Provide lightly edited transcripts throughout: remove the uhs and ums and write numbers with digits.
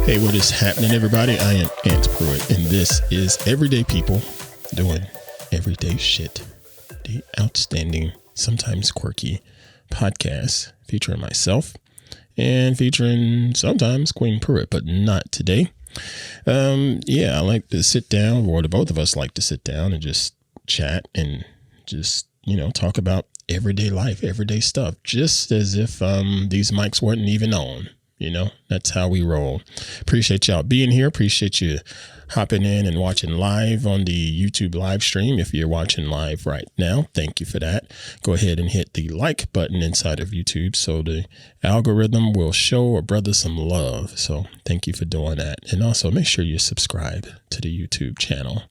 Hey, what is happening, everybody? I am Pruitt, and this is Everyday People Doing Everyday Shit, the outstanding, sometimes quirky podcast featuring myself and featuring sometimes Queen Pruitt, but not today. I like to sit down, or the both of us like to sit down and just chat and just, talk about everyday life, everyday stuff, just as if these mics weren't even on. That's how we roll. Appreciate y'all being here. Appreciate you hopping in and watching live on the YouTube live stream. If you're watching live right now, thank you for that. Go ahead and hit the like button inside of YouTube so the algorithm will show a brother some love. So thank you for doing that. And also make sure you subscribe to the YouTube channel.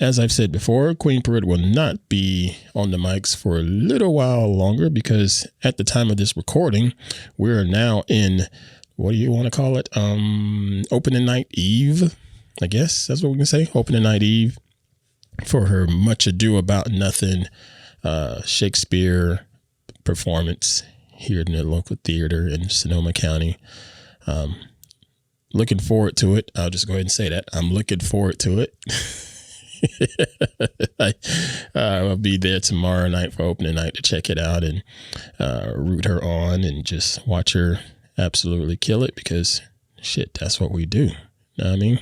As I've said before, Queen Pruitt will not be on the mics for a little while longer because at the time of this recording, we're now in, what do you want to call it? Opening night eve, I guess that's what we can say. Opening night eve for her Much Ado About Nothing Shakespeare performance here in the local theater in Sonoma County. Looking forward to it. I'll just go ahead and say that. I'm looking forward to it. I'll be there tomorrow night for opening night to check it out and root her on and just watch her absolutely kill it because shit, that's what we do. Know what I mean?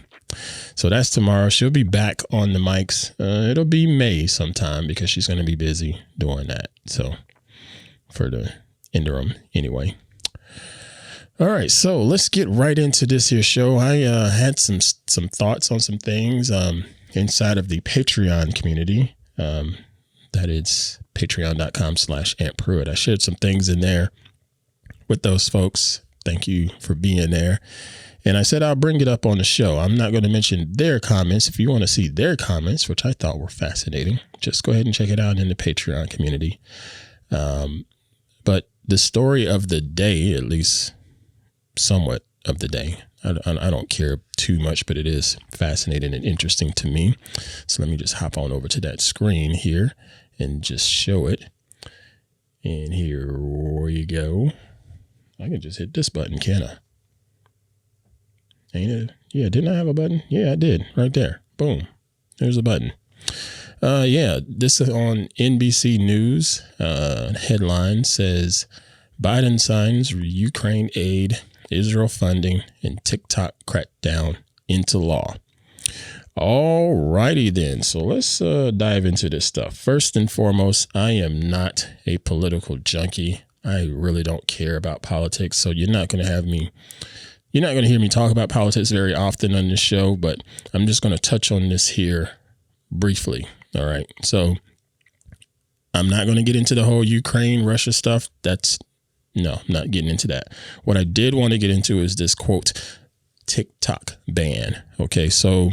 So that's tomorrow. She'll be back on the mics. It'll be May sometime because she's going to be busy doing that. So for the interim anyway. All right, so let's get right into this here show. I had some thoughts on some things inside of the Patreon community. That is patreon.com/AntPruitt. I shared some things in there with those folks. Thank you for being there. And I said I'll bring it up on the show. I'm not going to mention their comments. If you want to see their comments, which I thought were fascinating, just go ahead and check it out in the Patreon community. But the story of the day, at least somewhat of the day, I don't care too much, but it is fascinating and interesting to me. So let me just hop on over to that screen here and just show it. And here you go. I can just hit this button, can I? Ain't it? Yeah, didn't I have a button? Yeah, I did. Right there. Boom. There's a button. This is on NBC News. Headline says, Biden signs Ukraine aid, Israel funding, and TikTok crackdown into law. All righty then. So let's dive into this stuff. First and foremost, I am not a political junkie. I really don't care about politics. So you're not going to hear me talk about politics very often on this show, but I'm just going to touch on this here briefly. All right. So I'm not going to get into the whole Ukraine, Russia stuff. No, I'm not getting into that. What I did want to get into is this quote, TikTok ban. Okay, so,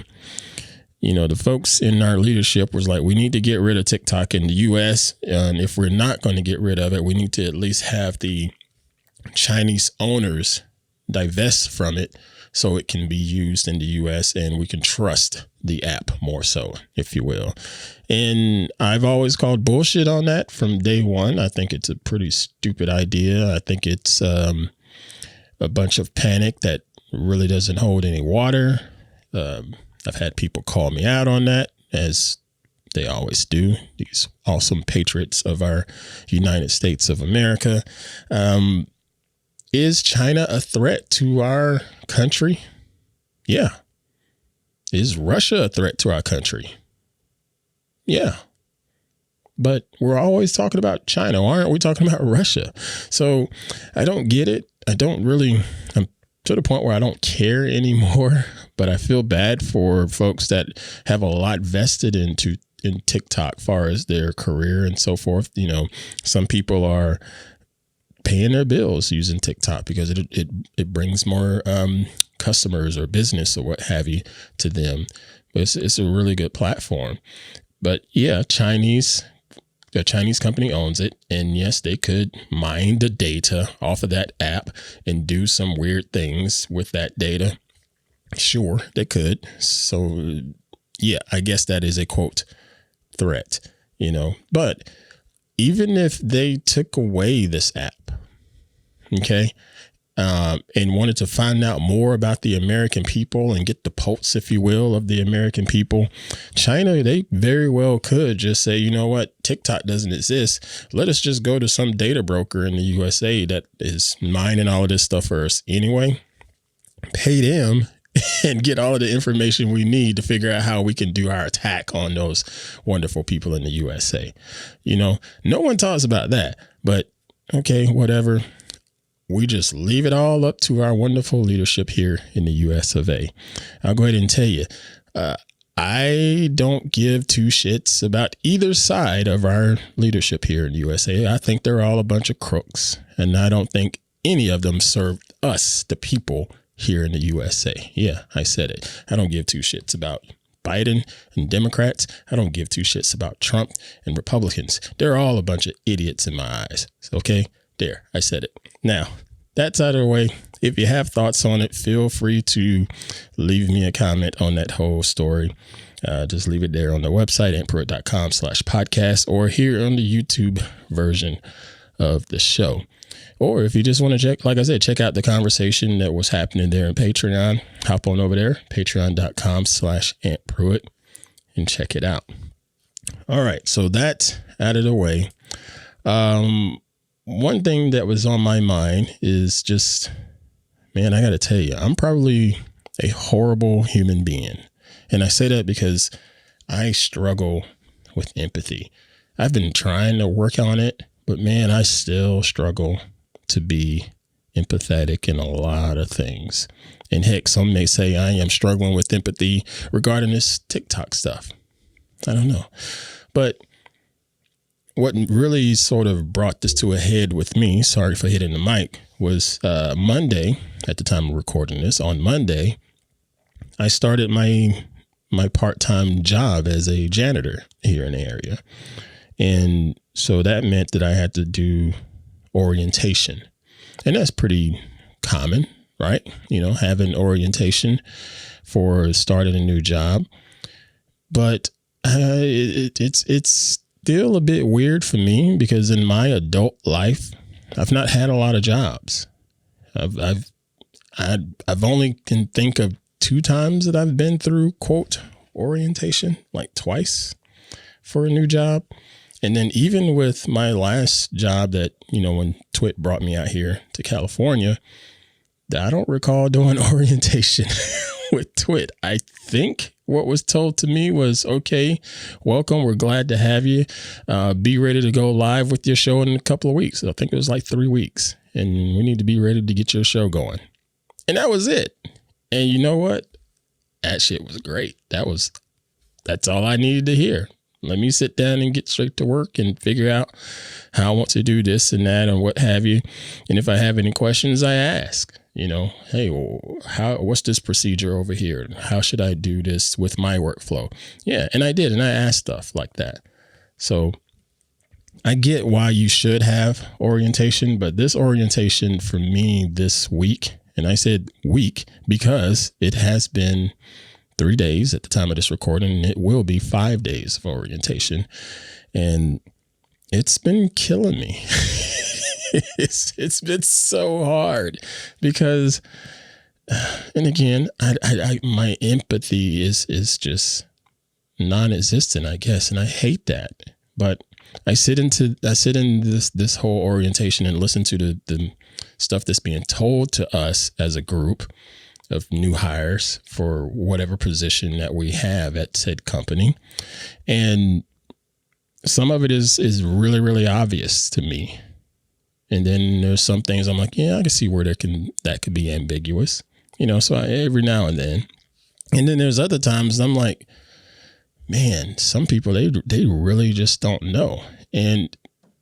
the folks in our leadership was like, we need to get rid of TikTok in the U.S. And if we're not going to get rid of it, we need to at least have the Chinese owners divest from it so it can be used in the U.S. and we can trust the app more so, if you will. And I've always called bullshit on that from day one. I think it's a pretty stupid idea. I think it's a bunch of panic that really doesn't hold any water. I've had people call me out on that, as they always do, these awesome patriots of our United States of America. Is China a threat to our country? Yeah. Is Russia a threat to our country? Yeah. But we're always talking about China. Why aren't we talking about Russia? So I don't get it. I'm to the point where I don't care anymore, but I feel bad for folks that have a lot vested in TikTok as far as their career and so forth. Some people are paying their bills using TikTok because it brings more customers or business or what have you to them. But it's a really good platform. But yeah, a Chinese company owns it. And yes, they could mine the data off of that app and do some weird things with that data. Sure, they could. So yeah, I guess that is a quote threat, but even if they took away this app, okay, and wanted to find out more about the American people and get the pulse, if you will, of the American people, China, they very well could just say, you know what, TikTok doesn't exist. Let us just go to some data broker in the USA that is mining all of this stuff for us anyway, pay them and get all of the information we need to figure out how we can do our attack on those wonderful people in the USA. You know, no one talks about that, but okay, whatever. We just leave it all up to our wonderful leadership here in the US of A. I'll go ahead and tell you, I don't give two shits about either side of our leadership here in the USA. I think they're all a bunch of crooks, and I don't think any of them served us, the people here in the USA. Yeah, I said it. I don't give two shits about Biden and Democrats. I don't give two shits about Trump and Republicans. They're all a bunch of idiots in my eyes. Okay, there, I said it. Now, that's out of the way. If you have thoughts on it, feel free to leave me a comment on that whole story. Just leave it there on the website, Pruitt.com/podcast, or here on the YouTube version of the show. Or if you just want to check, like I said, check out the conversation that was happening there in Patreon, hop on over there, patreon.com/AntPruitt, and check it out. All right. So that's out of the way. One thing that was on my mind is just, man, I got to tell you, I'm probably a horrible human being. And I say that because I struggle with empathy. I've been trying to work on it, but man, I still struggle to be empathetic in a lot of things. And heck, some may say I am struggling with empathy regarding this TikTok stuff. I don't know. But what really sort of brought this to a head with me, sorry for hitting the mic, was Monday, at the time of recording this, on Monday, I started my part-time job as a janitor here in the area. And so that meant that I had to do orientation. And that's pretty common, right? You know, having orientation for starting a new job. But it's still a bit weird for me because in my adult life, I've not had a lot of jobs. I've only can think of 2 times that I've been through, quote, orientation, like twice for a new job. And then even with my last job that, you know, when Pruitt brought me out here to California, I don't recall doing orientation with Pruitt. I think what was told to me was, okay, welcome. We're glad to have you. Be ready to go live with your show in a couple of weeks. I think it was like 3 weeks. And we need to be ready to get your show going. And that was it. And you know what? That shit was great. That's all I needed to hear. Let me sit down and get straight to work and figure out how I want to do this and that and what have you. And if I have any questions, I ask, you know, hey, what's this procedure over here? How should I do this with my workflow? Yeah. And I did. And I asked stuff like that. So I get why you should have orientation, but this orientation for me this week, and I said week because it has been 3 days at the time of this recording, and it will be 5 days of orientation. And it's been killing me. It's been so hard because, and again, my empathy is just non-existent, I guess. And I hate that, but I sit in this whole orientation and listen to the stuff that's being told to us as a group of new hires for whatever position that we have at said company. And some of it is really, really obvious to me. And then there's some things I'm like, yeah, I can see where that could be ambiguous, you know, so every now and then. And then there's other times I'm like, man, some people, they really just don't know. And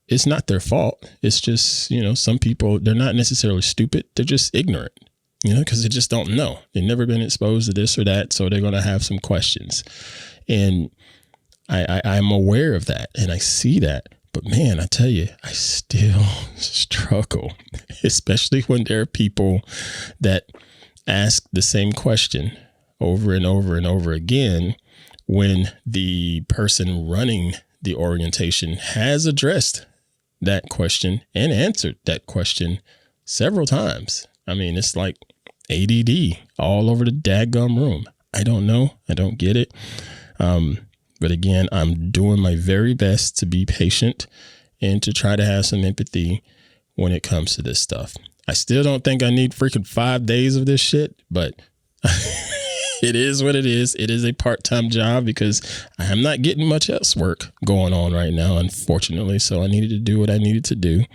it's not their fault. It's just, you know, some people, they're not necessarily stupid. They're just ignorant. You know, because they just don't know. They've never been exposed to this or that. So they're going to have some questions. And I'm aware of that. And I see that. But man, I tell you, I still struggle, especially when there are people that ask the same question over and over and over again when the person running the orientation has addressed that question and answered that question several times. I mean, it's like ADD all over the daggum room. I don't know. I don't get it. But again, I'm doing my very best to be patient and to try to have some empathy when it comes to this stuff. I still don't think I need freaking 5 days of this shit, but it is what it is. It is a part-time job because I am not getting much else work going on right now, unfortunately. So I needed to do what I needed to do.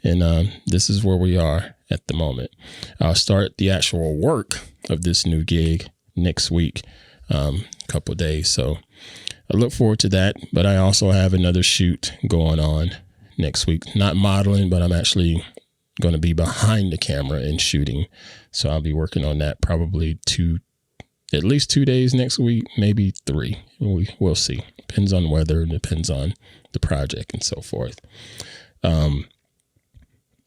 And this is where we are at the moment. I'll start the actual work of this new gig next week, couple of days. So I look forward to that. But I also have another shoot going on next week. Not modeling, but I'm actually going to be behind the camera and shooting. So I'll be working on that probably at least 2 days next week, maybe 3. We'll see. Depends on weather and depends on the project and so forth. But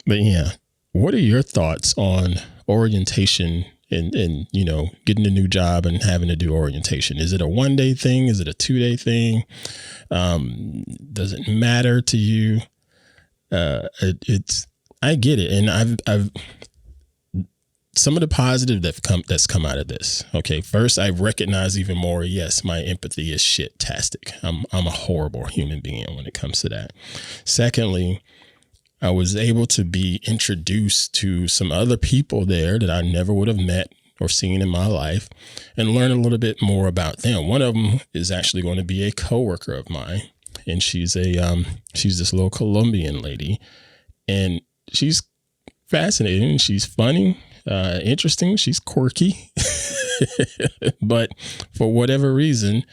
yeah, what are your thoughts on orientation and you know, getting a new job and having to do orientation? Is it a 1-day thing? Is it a 2-day thing? Does it matter to you? I get it. And I've some of the positive that's come out of this. Okay. First, I recognize even more. Yes, my empathy is shit-tastic. I'm a horrible human being when it comes to that. Secondly, I was able to be introduced to some other people there that I never would have met or seen in my life and learn a little bit more about them. One of them is actually going to be a coworker of mine. And she's this little Colombian lady, and she's fascinating. She's funny, interesting. She's quirky, but for whatever reason,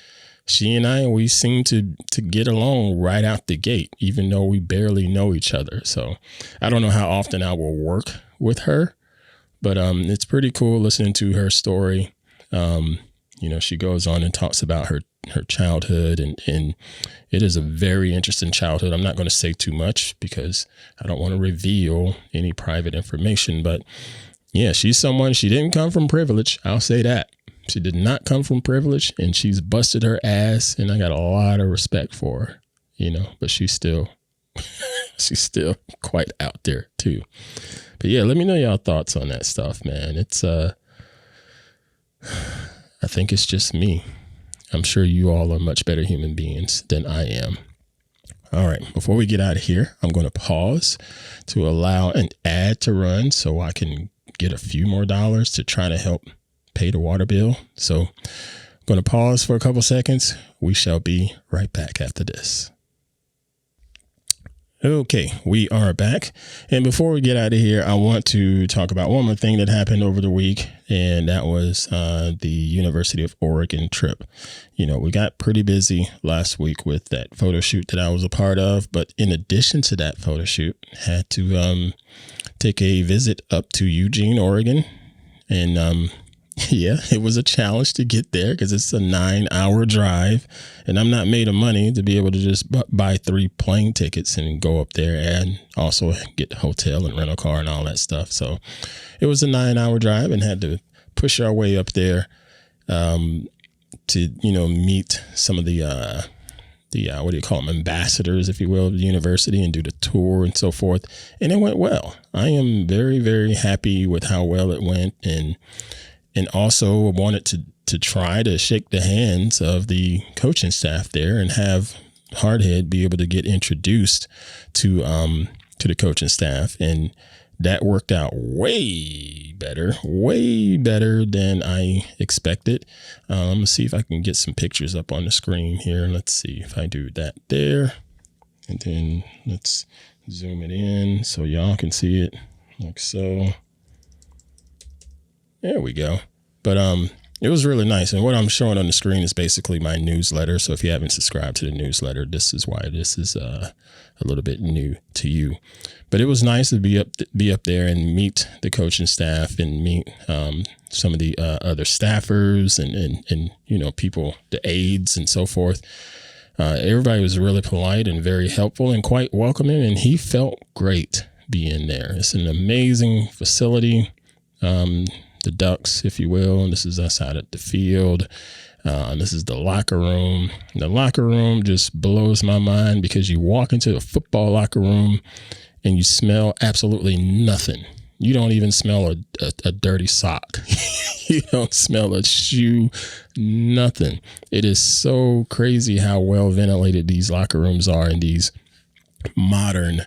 she and we seem to get along right out the gate, even though we barely know each other. So I don't know how often I will work with her, but it's pretty cool listening to her story. You know, she goes on and talks about her childhood, and it is a very interesting childhood. I'm not going to say too much because I don't want to reveal any private information, but yeah, she's someone, she didn't come from privilege. I'll say that. She did not come from privilege, and she's busted her ass, and I got a lot of respect for her, you know, but she's still quite out there too. But yeah, let me know y'all thoughts on that stuff, man. It's, I think it's just me. I'm sure you all are much better human beings than I am. All right. Before we get out of here, I'm going to pause to allow an ad to run so I can get a few more dollars to try to help pay the water bill. So I'm going to pause for a couple seconds. We shall be right back after this. Okay, we are back. And before we get out of here, I want to talk about one more thing that happened over the week, and that was the University of Oregon trip. You know, we got pretty busy last week with that photo shoot that I was a part of. But in addition to that photo shoot, had to take a visit up to Eugene, Oregon. And yeah, it was a challenge to get there because it's a 9-hour drive, and I'm not made of money to be able to just buy 3 plane tickets and go up there and also get the hotel and rental car and all that stuff. So it was a 9-hour drive and had to push our way up there to, you know, meet some of the what do you call them, ambassadors, if you will, of the university, and do the tour and so forth. And it went well. I am very, very happy with how well it went, and also wanted to try to shake the hands of the coaching staff there and have Hardhead be able to get introduced to the coaching staff. And that worked out way better than I expected. I'm going to see if I can get some pictures up on the screen here. Let's see if I do that there. And then let's zoom it in so y'all can see it like so. There we go. But it was really nice. And what I'm showing on the screen is basically my newsletter. So if you haven't subscribed to the newsletter, this is why this is a little bit new to you. But it was nice to be up there and meet the coaching staff and meet some of the other staffers and you know, people, the aides and so forth. Everybody was really polite and very helpful and quite welcoming, and he felt great being there. It's an amazing facility. The Ducks, if you will. And this is us out at the field. This is the locker room. The locker room just blows my mind because you walk into a football locker room and you smell absolutely nothing. You don't even smell a dirty sock. You don't smell a shoe, nothing. It is so crazy how well ventilated these locker rooms are in these modern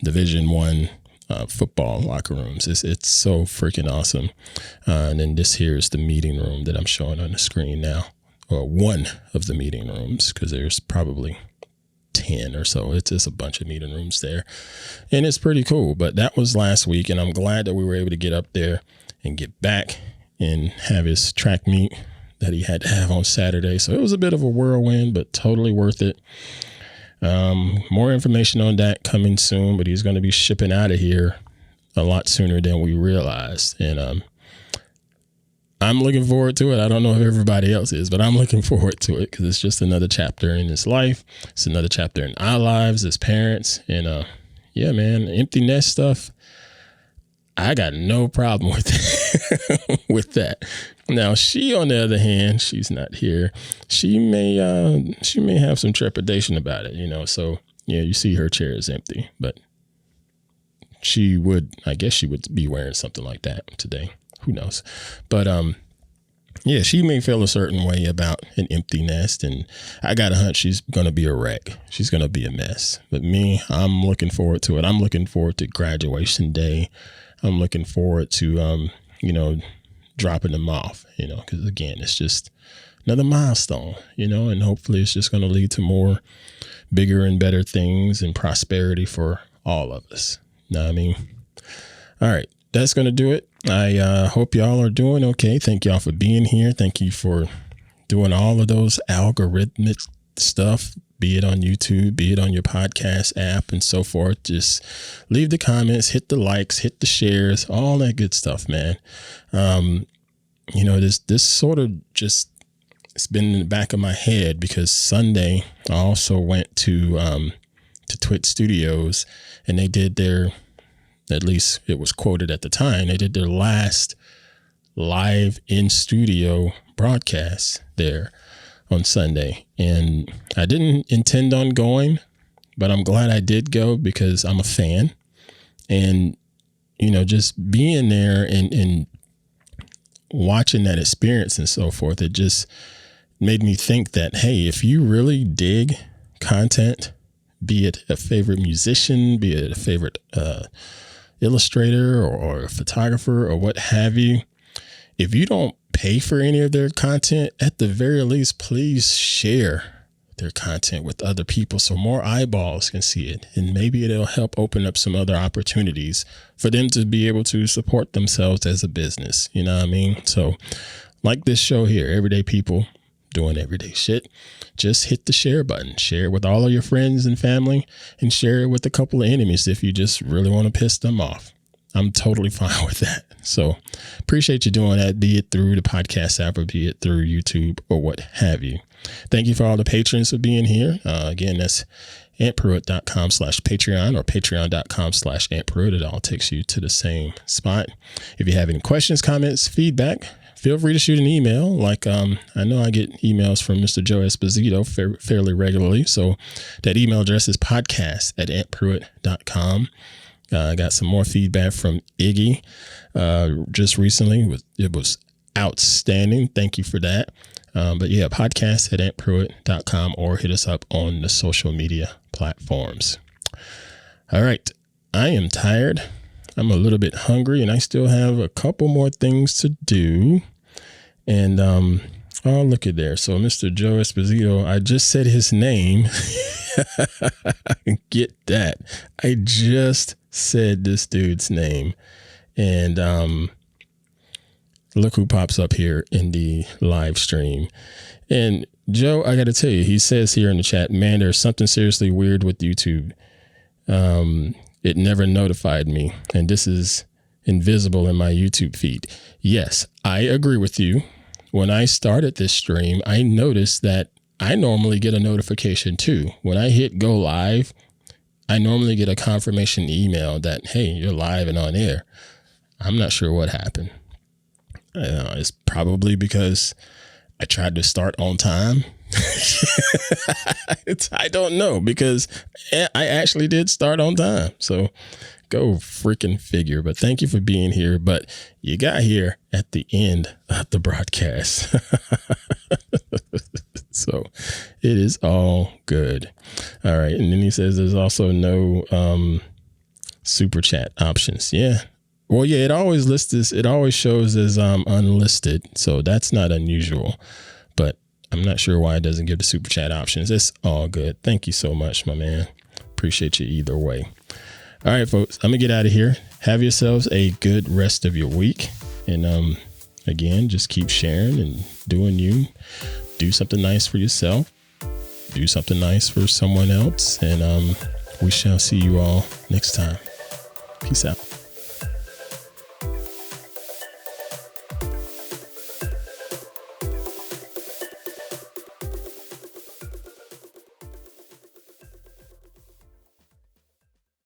Division I football locker rooms. It's so freaking awesome. And then this here is the meeting room that I'm showing on the screen now, or one of the meeting rooms, because there's probably 10 or so. It's just a bunch of meeting rooms there, and it's pretty cool. But that was last week, and I'm glad that we were able to get up there and get back and have his track meet that he had to have on Saturday. So it was a bit of a whirlwind, but totally worth it. More information on that coming soon, but he's going to be shipping out of here a lot sooner than we realized. And I'm looking forward to it. I don't know if everybody else is, but I'm looking forward to it because it's just another chapter in his life. It's another chapter in our lives as parents. And yeah, man, empty nest stuff, I got no problem with with that. Now, she, on the other hand, she's not here. She may have some trepidation about it, you know. So yeah, you see her chair is empty, but I guess she would be wearing something like that today. Who knows? But yeah, she may feel a certain way about an empty nest, and I got a hunch she's gonna be a wreck. She's gonna be a mess. But me, I'm looking forward to it. I'm looking forward to graduation day. I'm looking forward to dropping them off, because again, it's just another milestone, and hopefully it's just going to lead to more bigger and better things and prosperity for all of us. Know what I mean? All right, that's going to do it. I hope y'all are doing okay. Thank y'all for being here. Thank you for doing all of those algorithmic stuff, be it on YouTube, be it on your podcast app and so forth. Just leave the comments, hit the likes, hit the shares, all that good stuff, man. This sort of just, it's been in the back of my head because Sunday I also went to Pruitt Studios, and they did their, at least it was quoted at the time, they did their last live in studio broadcast there on Sunday. And I didn't intend on going, but I'm glad I did go because I'm a fan. And, just being there and watching that experience and so forth, it just made me think that, hey, if you really dig content, be it a favorite musician, be it a favorite illustrator or a photographer or what have you, if you don't pay for any of their content, at the very least, please share their content with other people so more eyeballs can see it. And maybe it'll help open up some other opportunities for them to be able to support themselves as a business. You know what I mean? So like this show here, everyday people doing everyday shit, just hit the share button, share it with all of your friends and family, and share it with a couple of enemies if you just really want to piss them off. I'm totally fine with that. So appreciate you doing that, be it through the podcast app or be it through YouTube or what have you. Thank you for all the patrons for being here. Again, that's antpruitt.com/Patreon or patreon.com/antpruitt. It all takes you to the same spot. If you have any questions, comments, feedback, feel free to shoot an email. Like I know I get emails from Mr. Joe Esposito fairly regularly. So that email address is podcast@antpruitt.com. I got some more feedback from Iggy just recently. It was outstanding. Thank you for that. But yeah, podcast@antpruitt.com or hit us up on the social media platforms. All right. I am tired. I'm a little bit hungry and I still have a couple more things to do. And oh, look at there. So Mr. Joe Esposito, I just said his name. Get that. I just said this dude's name. And look who pops up here in the live stream. And Joe, I got to tell you, he says here in the chat, man, there's something seriously weird with YouTube. It never notified me. And this is invisible in my YouTube feed. Yes, I agree with you. When I started this stream, I noticed that I normally get a notification too. When I hit go live, I normally get a confirmation email that, hey, you're live and on air. I'm not sure what happened. It's probably because I tried to start on time. I don't know, because I actually did start on time. So Go freaking figure. But thank you for being here. But you got here at the end of the broadcast. So it is all good. All right. And then he says there's also no super chat options. Yeah. Well, yeah, it always lists this. It always shows as unlisted. So that's not unusual. But I'm not sure why it doesn't give the super chat options. It's all good. Thank you so much, my man. Appreciate you either way. All right, folks, I'm going to get out of here. Have yourselves a good rest of your week. And again, just keep sharing and doing you. Do something nice for yourself. Do something nice for someone else. And we shall see you all next time. Peace out.